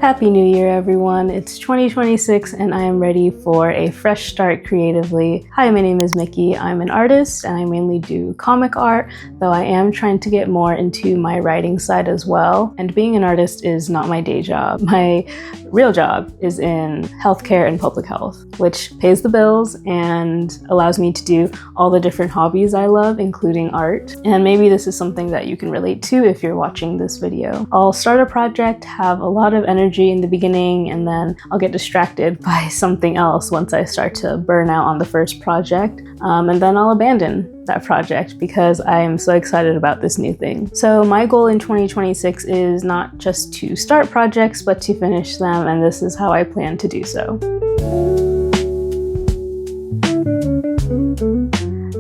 Happy New Year, everyone. It's 2026 and I am ready for a fresh start creatively. Hi, my name is Mickey. I'm an artist and I mainly do comic art, though I am trying to get more into my writing side as well. And being an artist is not my day job. My real job is in healthcare and public health, which pays the bills and allows me to do all the different hobbies I love, including art. And maybe this is something that you can relate to if you're watching this video. I'll start a project, have a lot of energy in the beginning, and then I'll get distracted by something else once I start to burn out on the first project. And then I'll abandon that project because I am so excited about this new thing. So my goal in 2026 is not just to start projects, but to finish them, and this is how I plan to do so.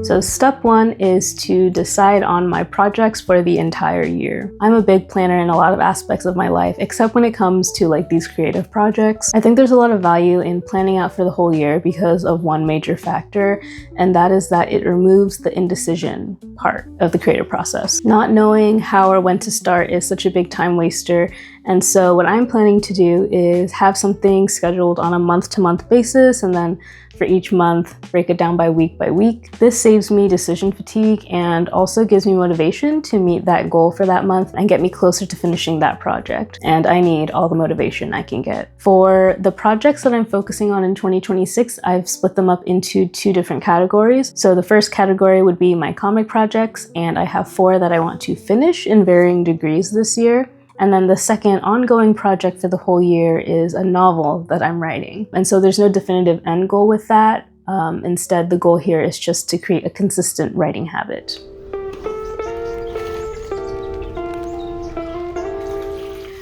So step one is to decide on my projects for the entire year. I'm a big planner in a lot of aspects of my life, except when it comes to like these creative projects. I think there's a lot of value in planning out for the whole year because of one major factor, and that is that it removes the indecision part of the creative process. Not knowing how or when to start is such a big time waster. And so what I'm planning to do is have something scheduled on a month-to-month basis, and then for each month, break it down by week. This saves me decision fatigue and also gives me motivation to meet that goal for that month and get me closer to finishing that project. And I need all the motivation I can get. For the projects that I'm focusing on in 2026, I've split them up into two different categories. So the first category would be my comic projects, and I have 4 that I want to finish in varying degrees this year. And then the second ongoing project for the whole year is a novel that I'm writing. And so there's no definitive end goal with that. Instead, the goal here is just to create a consistent writing habit.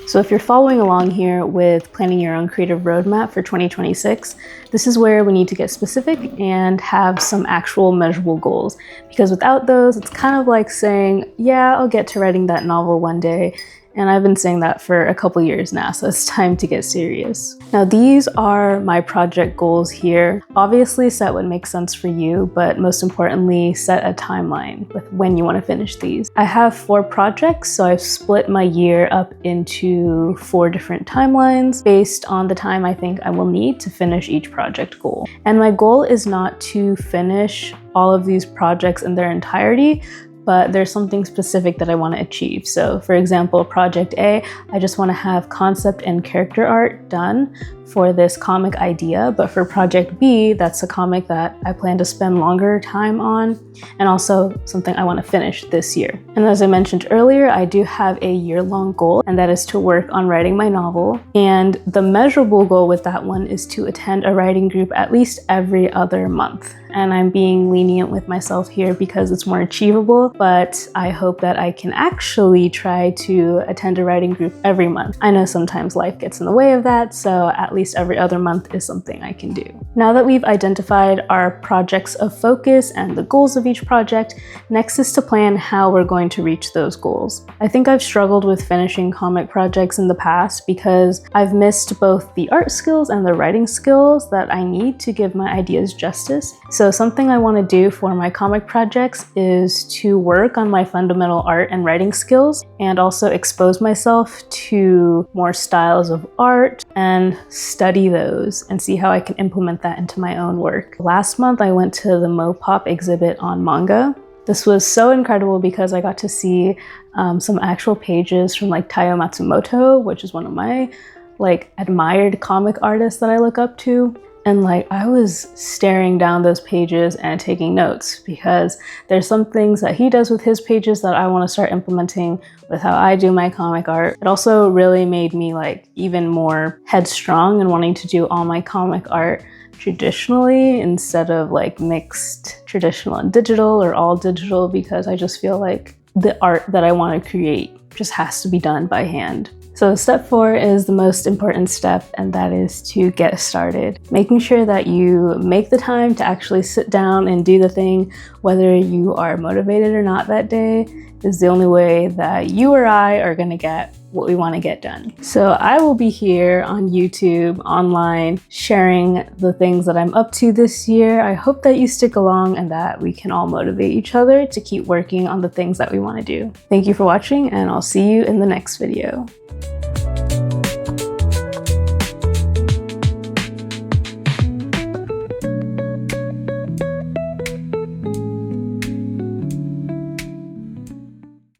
So if you're following along here with planning your own creative roadmap for 2026, this is where we need to get specific and have some actual measurable goals. Because without those, it's kind of like saying, yeah, I'll get to writing that novel one day. And I've been saying that for a couple years now, so it's time to get serious. Now, these are my project goals here. Obviously, set what makes sense for you, but most importantly, set a timeline with when you want to finish these. I have 4 projects, so I've split my year up into 4 different timelines based on the time I think I will need to finish each project goal. And my goal is not to finish all of these projects in their entirety, but there's something specific that I want to achieve. So for example, project A, I just want to have concept and character art done for this comic idea, but for project B, that's a comic that I plan to spend longer time on, and also something I want to finish this year. And as I mentioned earlier, I do have a year-long goal, and that is to work on writing my novel. And the measurable goal with that one is to attend a writing group at least every other month. And I'm being lenient with myself here because it's more achievable, but I hope that I can actually try to attend a writing group every month. I know sometimes life gets in the way of that, so at least every other month is something I can do. Now that we've identified our projects of focus and the goals of each project, next is to plan how we're going to reach those goals. I think I've struggled with finishing comic projects in the past because I've missed both the art skills and the writing skills that I need to give my ideas justice. So something I want to do for my comic projects is to work on my fundamental art and writing skills and also expose myself to more styles of art and study those and see how I can implement that into my own work. Last month, I went to the Mopop exhibit on manga. This was so incredible because I got to see some actual pages from like Taiyo Matsumoto, which is one of my like admired comic artists that I look up to. And like I was staring down those pages and taking notes because there's some things that he does with his pages that I want to start implementing with how I do my comic art. It also really made me like even more headstrong and wanting to do all my comic art traditionally instead of like mixed traditional and digital or all digital, because I just feel like the art that I want to create just has to be done by hand. So step 4 is the most important step, and that is to get started. Making sure that you make the time to actually sit down and do the thing, whether you are motivated or not that day, is the only way that you or I are going to get what we want to get done. So I will be here on YouTube, online, sharing the things that I'm up to this year. I hope that you stick along and that we can all motivate each other to keep working on the things that we want to do. Thank you for watching, and I'll see you in the next video.